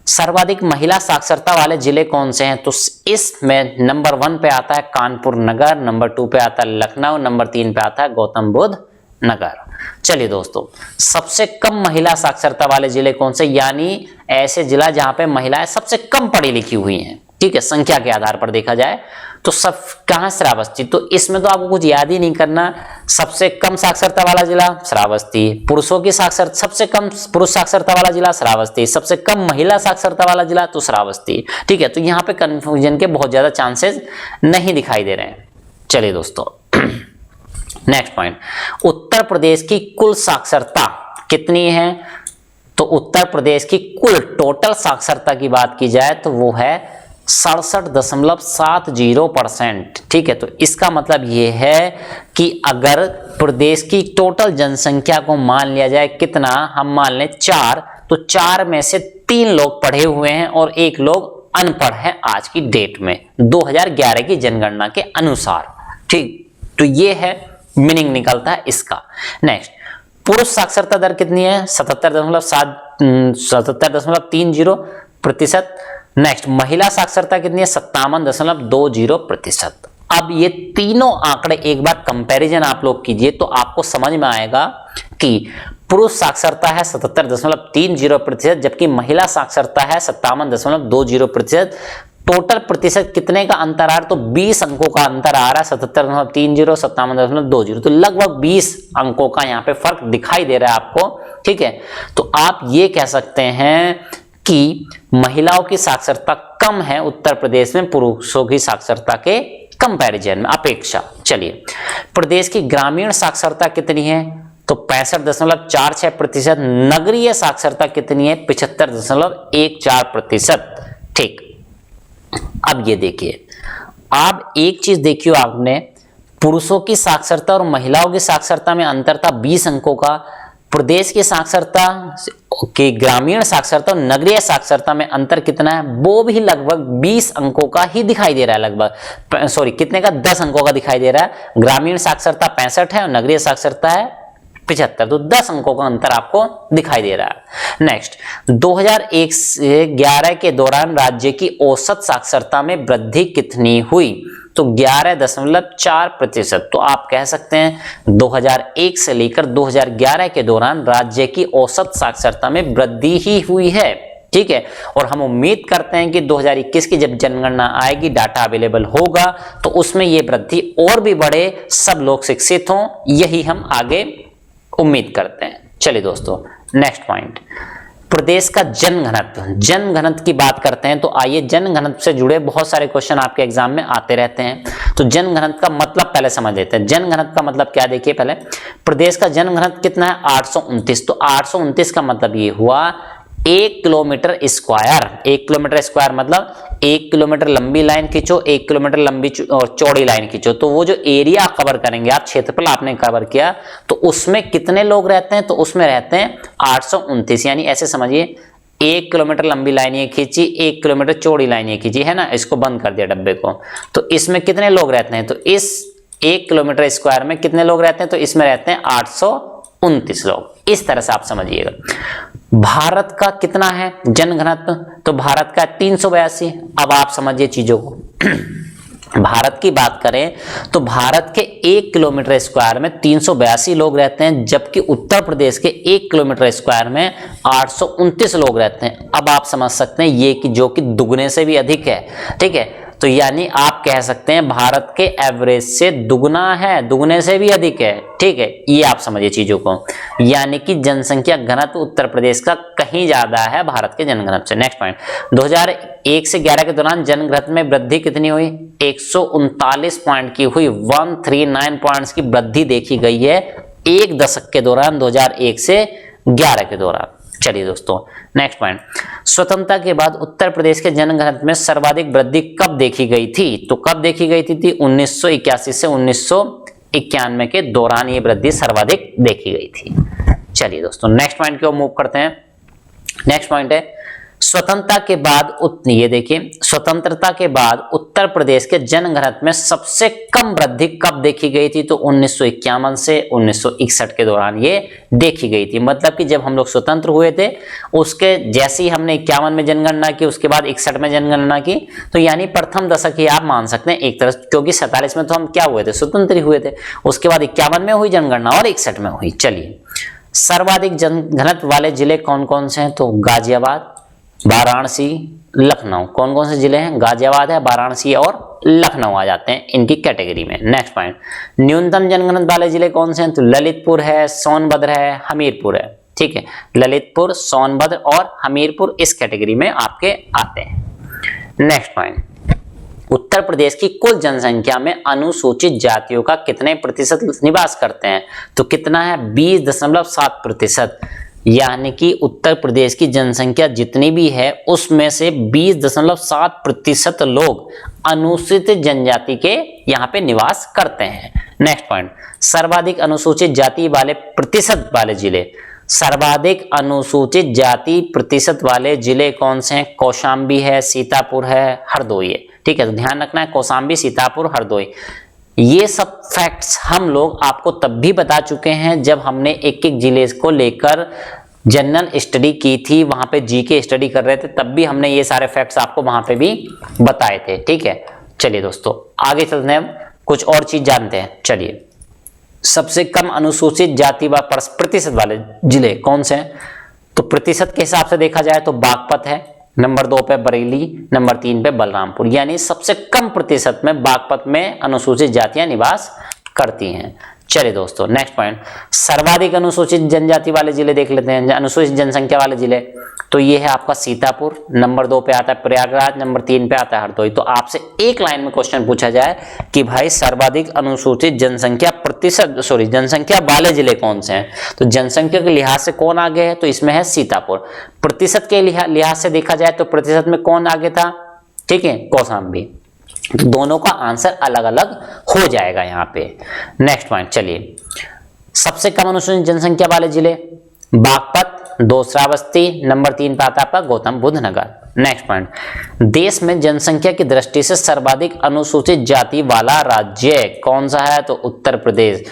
सर्वाधिक महिला साक्षरता वाले जिले कौन से हैं? तो इसमें नंबर 1 पे आता है कानपुर नगर, नंबर 2 पे आता है लखनऊ, नंबर 3 पे आता है गौतम बुद्ध नगर। चलिए दोस्तों, सबसे कम महिला साक्षरता वाले जिले कौन से? यानी ऐसे जिला जहां पे महिलाएं सबसे कम पढ़ी लिखी हुई हैं, ठीक है, संख्या के आधार पर देखा जाए तो सब कहां? श्रावस्ती। तो इसमें तो आपको कुछ याद ही नहीं करना। सबसे कम साक्षरता वाला जिला श्रावस्ती, पुरुषों की साक्षरता, सबसे कम पुरुष साक्षरता वाला जिला श्रावस्ती, सबसे कम महिला साक्षरता वाला जिला तो श्रावस्ती, ठीक है। तो यहाँ पे कंफ्यूजन के बहुत ज्यादा चांसेस नहीं दिखाई दे रहे हैं। चलिए दोस्तों, नेक्स्ट पॉइंट, उत्तर प्रदेश की कुल साक्षरता कितनी है? तो उत्तर प्रदेश की कुल टोटल साक्षरता की बात की जाए तो वो है 67.70%, ठीक है। तो इसका मतलब ये है कि अगर प्रदेश की टोटल जनसंख्या को मान लिया जाए कितना, हम मान लें 4, तो 4 में से 3 लोग पढ़े हुए हैं और 1 लोग अनपढ़ हैं आज की डेट में 2011 की जनगणना के अनुसार। ठीक, तो ये है मीनिंग निकलता है इसका। नेक्स्ट, पुरुष साक्षरता दर कितनी है? 77.30%। नेक्स्ट, महिला साक्षरता कितनी है? 57.20%। अब ये तीनों आंकड़े एक बार कंपैरिजन आप लोग कीजिए तो आपको समझ में आएगा कि पुरुष साक्षरता है 77.30%, जबकि महिला साक्षरता है 57.20%। टोटल प्रतिशत कितने का अंतर आ रहा है? तो 20 अंकों का अंतर आ रहा है, 77.30, 57.20, तो लगभग 20 अंकों का यहाँ पे फर्क दिखाई दे रहा है आपको। ठीक है, तो आप ये कह सकते हैं कि महिलाओं की साक्षरता कम है उत्तर प्रदेश में पुरुषों की साक्षरता के कंपैरिजन में अपेक्षा। चलिए, प्रदेश की ग्रामीण साक्षरता कितनी है? तो 65.46%। नगरीय साक्षरता कितनी है? 75.14%। ठीक, अब ये देखिए, आप एक चीज देखियो, आपने पुरुषों की साक्षरता और महिलाओं की साक्षरता में अंतर था 20 अंकों का। प्रदेश की साक्षरता की ग्रामीण साक्षरता और नगरीय साक्षरता में अंतर कितना है? वो भी लगभग 20 अंकों का ही दिखाई दे रहा है। लगभग सॉरी, कितने का? 10 अंकों का दिखाई दे रहा है। ग्रामीण साक्षरता 65 है और नगरीय साक्षरता है 75, तो 10 अंकों का अंतर आपको दिखाई दे रहा है। नेक्स्ट, 2001 से 11 के दौरान राज्य की औसत साक्षरता में वृद्धि कितनी हुई? तो 11.4%। तो आप कह सकते हैं 2001 से लेकर 2011 के दौरान राज्य की औसत साक्षरता में वृद्धि ही हुई है। ठीक है, और हम उम्मीद करते हैं कि 2021 की जब जनगणना आएगी, डाटा अवेलेबल होगा, तो उसमें ये वृद्धि और भी बढ़े, सब लोग शिक्षित हों, यही हम आगे उम्मीद करते हैं। चलिए दोस्तों, नेक्स्ट पॉइंट, प्रदेश का जनघनत्व। जनघनत्व की बात करते हैं तो आइए, जनघनत्व से जुड़े बहुत सारे क्वेश्चन आपके एग्जाम में आते रहते हैं। तो जनघनत्व का मतलब पहले समझ लेते हैं। जनघनत्व का मतलब क्या, देखिए पहले, प्रदेश का जनघनत्व कितना है? 829। तो 829 का मतलब ये हुआ 1 किलोमीटर स्क्वायर। 1 किलोमीटर स्क्वायर मतलब 1 किलोमीटर लंबी लाइन खींचो, 1 किलोमीटर लंबी और चौड़ी लाइन खींचो, तो वो जो एरिया कवर करेंगे आप, क्षेत्रफल आपने कवर किया, तो उसमें कितने लोग रहते हैं? तो उसमें रहते हैं 829। यानी ऐसे समझिए, 1 किलोमीटर लंबी लाइन ये खींची, 1 किलोमीटर चौड़ी लाइन ये खींची, है ना, इसको बंद कर दिया डब्बे को, तो इसमें कितने लोग रहते हैं? तो इस 1 किलोमीटर स्क्वायर में कितने लोग रहते हैं? तो इसमें रहते हैं 829 लोग। इस तरह से आप समझिएगा। भारत का कितना है जनघनत्व? तो भारत का 382। अब आप समझिए चीजों को। भारत की बात करें तो भारत के 1 किलोमीटर स्क्वायर में 382 लोग रहते हैं, जबकि उत्तर प्रदेश के 1 किलोमीटर स्क्वायर में 829 लोग रहते हैं। अब आप समझ सकते हैं ये कि जो कि दुगने से भी अधिक है। ठीक है, तो यानी आप कह सकते हैं भारत के एवरेज से दुगना है, दुगने से भी अधिक है। ठीक है, ये आप समझिए चीजों को, यानी कि जनसंख्या घनत्व उत्तर प्रदेश का कहीं ज्यादा है भारत के जनघनत्व से। नेक्स्ट पॉइंट, 2001 से 11 के दौरान जनघनत्व में वृद्धि कितनी हुई? 139 पॉइंट की हुई। 139 पॉइंट्स की वृद्धि देखी गई है एक दशक के दौरान, 2001 से 11 के दौरान। चलिए दोस्तों, नेक्स्ट पॉइंट, स्वतंत्रता के बाद उत्तर प्रदेश के जनघनत्व में सर्वाधिक वृद्धि कब देखी गई थी? तो कब देखी गई थी? 1981 से 1991 के दौरान ये वृद्धि सर्वाधिक देखी गई थी। चलिए दोस्तों, नेक्स्ट पॉइंट की ओर मूव करते हैं। नेक्स्ट पॉइंट है, स्वतंत्रता के बाद ये देखिए, स्वतंत्रता के बाद उत्तर प्रदेश के जनघनत्व में सबसे कम वृद्धि कब देखी गई थी? तो 1951 से 1961 के दौरान ये देखी गई थी। मतलब कि जब हम लोग स्वतंत्र हुए थे, उसके जैसे ही हमने 51 में जनगणना की, उसके बाद 61 में जनगणना की, तो यानी प्रथम दशक ही आप मान सकते हैं एक तरह, क्योंकि 47 में तो हम क्या हुए थे? स्वतंत्र हुए थे। उसके बाद 51 में हुई जनगणना और 61 में हुई। चलिए, सर्वाधिक जनघनत्व वाले जिले कौन कौन से हैं? तो गाजियाबाद, वाराणसी, लखनऊ। कौन कौन से जिले हैं? गाजियाबाद है, वाराणसी और लखनऊ आ जाते हैं इनकी कैटेगरी में। नेक्स्ट पॉइंट, न्यूनतम जनघनत्व वाले जिले कौन से हैं? तो ललितपुर है, सोनभद्र है, हमीरपुर है। ठीक है, ललितपुर, सोनभद्र और हमीरपुर इस कैटेगरी में आपके आते हैं। नेक्स्ट पॉइंट, उत्तर प्रदेश की कुल जनसंख्या में अनुसूचित जातियों का कितने प्रतिशत निवास करते हैं? तो कितना है? 20.7%। यानी कि उत्तर प्रदेश की जनसंख्या जितनी भी है उसमें से 20.7% लोग अनुसूचित जनजाति के यहाँ पे निवास करते हैं। नेक्स्ट पॉइंट, सर्वाधिक अनुसूचित जाति वाले प्रतिशत वाले जिले, सर्वाधिक अनुसूचित जाति प्रतिशत वाले जिले कौन से हैं? कौशाम्बी है, सीतापुर है, हरदोई है। ठीक है, तो ध्यान रखना है कौशाम्बी, सीतापुर, हरदोई। ये सब फैक्ट्स हम लोग आपको तब भी बता चुके हैं जब हमने एक एक जिले को लेकर जनरल स्टडी की थी, वहां पे जीके स्टडी कर रहे थे, तब भी हमने ये सारे फैक्ट्स आपको वहां पे भी बताए थे। ठीक है, चलिए दोस्तों आगे चलते हैं, कुछ और चीज जानते हैं। चलिए, सबसे कम अनुसूचित जाति व प्रतिशत वाले जिले कौन से हैं? तो प्रतिशत के हिसाब से देखा जाए तो बागपत है, नंबर 2 पे बरेली, नंबर 3 पे बलरामपुर, यानी सबसे कम प्रतिशत में बागपत में अनुसूचित जातियां निवास करती हैं। चलिए दोस्तों नेक्स्ट पॉइंट, सर्वाधिक अनुसूचित जनजाति वाले जिले देख लेते हैं, अनुसूचित जनसंख्या वाले जिले। तो ये है आपका सीतापुर, नंबर 2 पे आता है प्रयागराज, नंबर 3 पे आता है हरदोई। तो आपसे एक लाइन में क्वेश्चन पूछा जाए कि भाई सर्वाधिक अनुसूचित जनसंख्या जनसंख्या वाले जिले कौन से हैं? तो जनसंख्या के लिहाज से कौन आगे है? तो इसमें है सीतापुर। प्रतिशत के लिहाज से देखा जाए तो प्रतिशत में कौन आगे था? ठीक है, कौशाम्बी। तो दोनों का आंसर अलग अलग हो जाएगा यहाँ पे। नेक्स्ट पॉइंट, चलिए, सबसे कम अनुसूचित जनसंख्या वाले जिले बागपत, 2 श्रावस्ती, नंबर 3 पे आता है गौतम बुद्ध नगर। नेक्स्ट पॉइंट, देश में जनसंख्या की दृष्टि से सर्वाधिक अनुसूचित जाति वाला राज्य कौन सा है? तो उत्तर प्रदेश।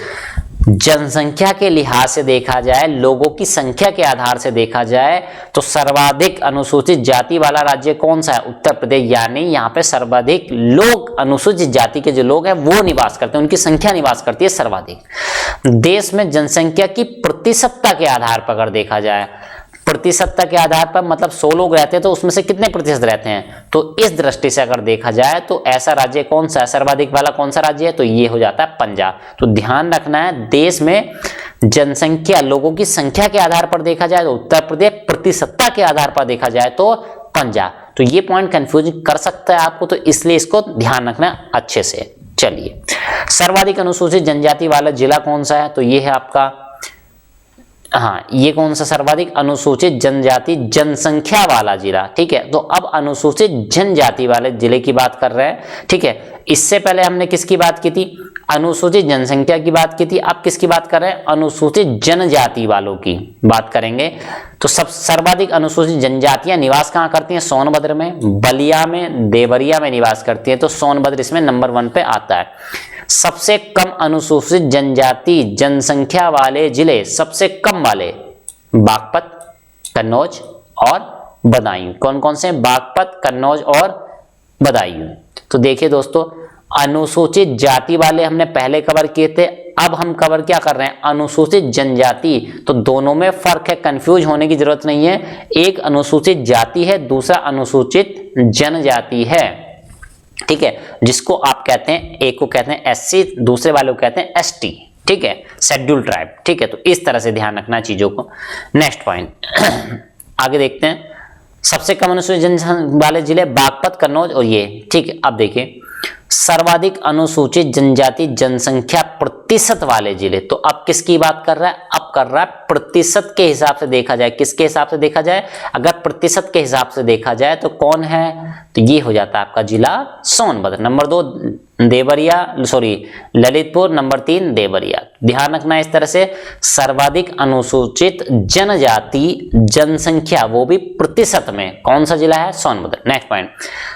जनसंख्या के लिहाज से देखा जाए, लोगों की संख्या के आधार से देखा जाए तो सर्वाधिक अनुसूचित जाति वाला राज्य कौन सा है? उत्तर प्रदेश। यानी यहाँ पे सर्वाधिक लोग अनुसूचित जाति के जो लोग हैं वो निवास करते हैं, उनकी संख्या निवास करती है सर्वाधिक। देश में जनसंख्या की प्रतिशतता के आधार पर अगर देखा जाए, प्रतिशतता के आधार पर मतलब 100 लोग रहते हैं तो उसमें से कितने प्रतिशत रहते हैं? तो इस दृष्टि से अगर देखा जाए तो ऐसा राज्य कौन सा है, सर्वाधिक वाला कौन सा राज्य है? तो ये हो जाता है पंजाब। तो ध्यान रखना है, देश में जनसंख्या, लोगों की संख्या के आधार पर देखा जाए तो उत्तर प्रदेश, प्रतिशतता के आधार पर देखा जाए तो पंजाब। तो ये पॉइंट कंफ्यूज कर सकता है आपको, तो इसलिए इसको ध्यान रखना अच्छे से। चलिए, सर्वाधिक अनुसूचित जनजाति वाला जिला कौन सा है? तो ये है आपका, हाँ, ये कौन सा सर्वाधिक अनुसूचित जनजाति जनसंख्या वाला जिला। ठीक है, तो अब अनुसूचित जनजाति वाले जिले की बात कर रहे हैं। ठीक है, इससे पहले हमने किसकी बात की थी? अनुसूचित जनसंख्या की बात की थी। अब किसकी बात कर रहे हैं? अनुसूचित जनजाति वालों की बात करेंगे। तो सब सर्वाधिक अनुसूचित जनजातियां निवास कहाँ करती हैं? सोनभद्र में, बलिया में, देवरिया में निवास करती है। तो सोनभद्र इसमें नंबर 1 पे आता है। सबसे कम अनुसूचित जनजाति जनसंख्या वाले जिले, सबसे कम वाले बागपत, कन्नौज और बदायूं। कौन कौन से? बागपत, कन्नौज और बदायूं। तो देखिए दोस्तों, अनुसूचित जाति वाले हमने पहले कवर किए थे, अब हम कवर क्या कर रहे हैं? अनुसूचित जनजाति। तो दोनों में फर्क है, कंफ्यूज होने की जरूरत नहीं है। एक अनुसूचित जाति है, दूसरा अनुसूचित जनजाति है। ठीक है, जिसको आप कहते हैं, एक को कहते हैं एससी, दूसरे वाले को कहते हैं एसटी। ठीक है, शेड्यूल ट्राइब। ठीक है, तो इस तरह से ध्यान रखना चीजों को। नेक्स्ट पॉइंट आगे देखते हैं, सबसे कम अनुसूचित जनसंख्या वाले जिले बागपत, कन्नौज और ये। ठीक है, अब देखिए, सर्वाधिक अनुसूचित जनजाति जनसंख्या प्रतिशत वाले जिले। तो अब किसकी बात कर रहा है? अब कर रहा है प्रतिशत के हिसाब से देखा जाए। किसके हिसाब से देखा जाए? अगर प्रतिशत के हिसाब से देखा जाए तो कौन है? तो ये हो जाता है आपका जिला सोनभद्र, नंबर 2 देवरिया, ललितपुर, नंबर 3 देवरिया। ध्यान रखना इस तरह से, सर्वाधिक अनुसूचित जनजाति जनसंख्या वो भी प्रतिशत में कौन सा जिला है? सोनभद्र। नेक्स्ट पॉइंट,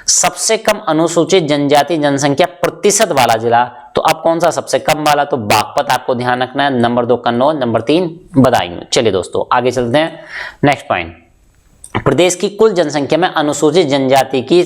सबसे कम अनुसूचित जनजाति जनसंख्या प्रतिशत वाला जिला। तो अब कौन सा सबसे कम वाला? तो बागपत आपको ध्यान रखना है, नंबर 2 कन्नौज, नंबर 3 बदायूं। चलिए दोस्तों आगे चलते हैं। नेक्स्ट पॉइंट, प्रदेश की कुल जनसंख्या में अनुसूचित जनजाति की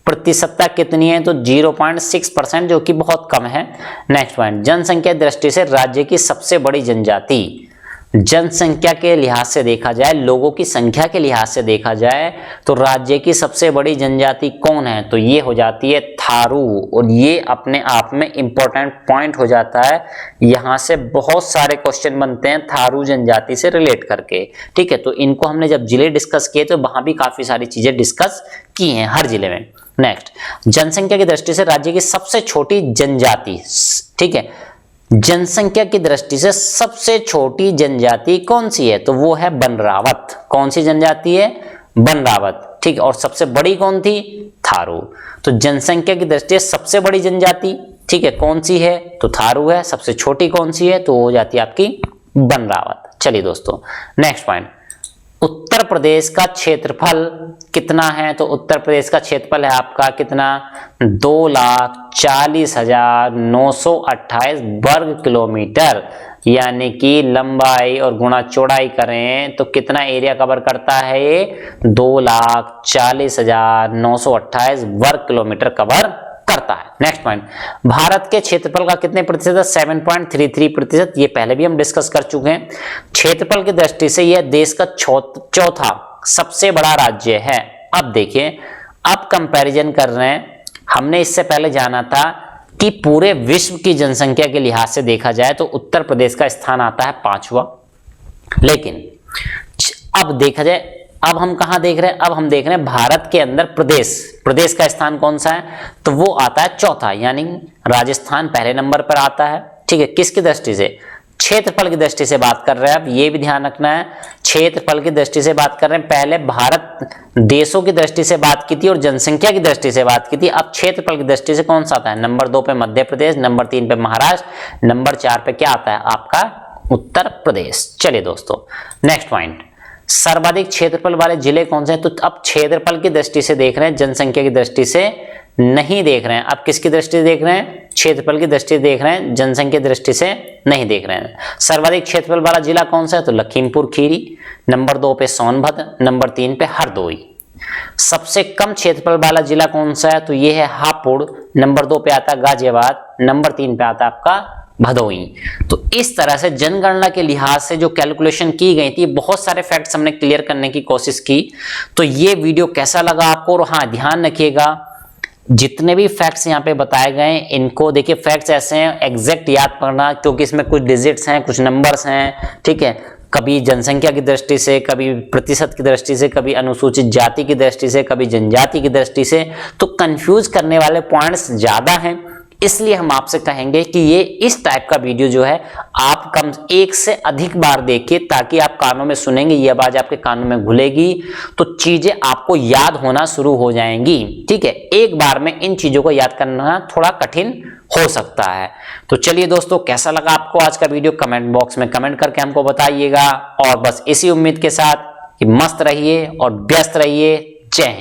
प्रतिशतता कितनी है? तो 0.6%, जो कि बहुत कम है। नेक्स्ट पॉइंट, जनसंख्या दृष्टि से राज्य की सबसे बड़ी जनजाति, जनसंख्या के लिहाज से देखा जाए, लोगों की संख्या के लिहाज से देखा जाए तो राज्य की सबसे बड़ी जनजाति कौन है? तो ये हो जाती है थारू। और ये अपने आप में इंपॉर्टेंट पॉइंट हो जाता है, यहां से बहुत सारे क्वेश्चन बनते हैं थारू जनजाति से रिलेट करके। ठीक है, तो इनको हमने जब जिले डिस्कस किए तो वहां भी काफी सारी चीजें डिस्कस की हैं हर जिले में। नेक्स्ट, जनसंख्या की दृष्टि से राज्य की सबसे छोटी जनजाति। ठीक है, जनसंख्या की दृष्टि से सबसे छोटी जनजाति कौन सी है? तो वो है बनरावत। कौन सी जनजाति है? बनरावत। ठीक है, और सबसे बड़ी कौन थी? थारू। तो जनसंख्या की दृष्टि से सबसे बड़ी जनजाति, ठीक है, कौन सी है? तो थारू है। सबसे छोटी कौन सी है? तो हो जाती है आपकी बन रावत। चलिए दोस्तों नेक्स्ट पॉइंट, उत्तर प्रदेश का क्षेत्रफल कितना है? तो उत्तर प्रदेश का क्षेत्रफल है आपका कितना, 2,40,928 वर्ग किलोमीटर, यानी कि लंबाई और गुणा चौड़ाई करें तो कितना एरिया कवर करता है ये, 2,40,928 वर्ग किलोमीटर कवर करता है। नेक्स्ट पॉइंट, भारत के क्षेत्रफल का कितने प्रतिशत है? 7.33%। ये पहले भी हम डिस्कस कर चुके हैं। क्षेत्रफल की दृष्टि से यह देश का चौथा सबसे बड़ा राज्य है। अब देखिए, अब कंपैरिजन कर रहे हैं, हमने इससे पहले जाना था कि पूरे विश्व की जनसंख्या के लिहाज से देखा जाए तो उत्तर प्रदेश का स्थान आता है 5वां, लेकिन अब देखा जाए, अब हम कहां देख रहे हैं, अब हम देख रहे हैं भारत के अंदर प्रदेश का स्थान कौन सा है, तो वो आता है चौथा, यानी राजस्थान पहले नंबर पर आता है। ठीक है, किसकी दृष्टि से? क्षेत्रफल की दृष्टि से बात कर रहे हैं। अब ये भी ध्यान रखना है, क्षेत्रफल की दृष्टि से बात कर रहे हैं। पहले भारत देशों की दृष्टि से बात की थी और जनसंख्या की दृष्टि से बात की थी। अब क्षेत्रफल की दृष्टि से कौन सा आता है? नंबर 2 पे मध्य प्रदेश, नंबर 3 पे महाराष्ट्र, नंबर 4 पे क्या आता है आपका? उत्तर प्रदेश। चलिए दोस्तों नेक्स्ट पॉइंट, सर्वाधिक क्षेत्रफल वाले जिले कौन से हैं? तो अब क्षेत्रफल की दृष्टि से देख रहे हैं, जनसंख्या की दृष्टि से नहीं देख रहे हैं। अब किसकी दृष्टि से देख रहे हैं? क्षेत्रफल की दृष्टि से देख रहे हैं, जनसंख्या की दृष्टि से नहीं देख रहे हैं। सर्वाधिक क्षेत्रफल वाला जिला कौन सा है? तो लखीमपुर खीरी, नंबर 2 पे सोनभद्र, नंबर 3 पे हरदोई। सबसे कम क्षेत्रफल वाला जिला कौन सा है? तो ये है हापुड़, नंबर 2 पे आता है गाजियाबाद, नंबर 3 पे आता है आपका भदोई। तो इस तरह से जनगणना के लिहाज से जो कैलकुलेशन की गई थी, बहुत सारे फैक्ट्स हमने क्लियर करने की कोशिश की। तो ये वीडियो कैसा लगा आपको? और हाँ, ध्यान रखिएगा, जितने भी फैक्ट्स यहाँ पे बताए गए इनको देखिए, फैक्ट्स ऐसे हैं एग्जैक्ट याद करना, क्योंकि इसमें कुछ डिजिट्स हैं, कुछ नंबर्स हैं। ठीक है, कभी जनसंख्या की दृष्टि से, कभी प्रतिशत की दृष्टि से, कभी अनुसूचित जाति की दृष्टि से, कभी जनजाति की दृष्टि से, तो कंफ्यूज करने वाले पॉइंट्स ज्यादा हैं। इसलिए हम आपसे कहेंगे कि ये इस टाइप का वीडियो जो है आप कम एक से अधिक बार देखिए, ताकि आप कानों में सुनेंगे, ये आवाज आपके कानों में घुलेगी तो चीजें आपको याद होना शुरू हो जाएंगी। ठीक है, एक बार में इन चीजों को याद करना थोड़ा कठिन हो सकता है। तो चलिए दोस्तों, कैसा लगा आपको आज का वीडियो? कमेंट बॉक्स में कमेंट करके हमको बताइएगा। और बस इसी उम्मीद के साथ कि मस्त रहिए और व्यस्त रहिए। जय हिंद।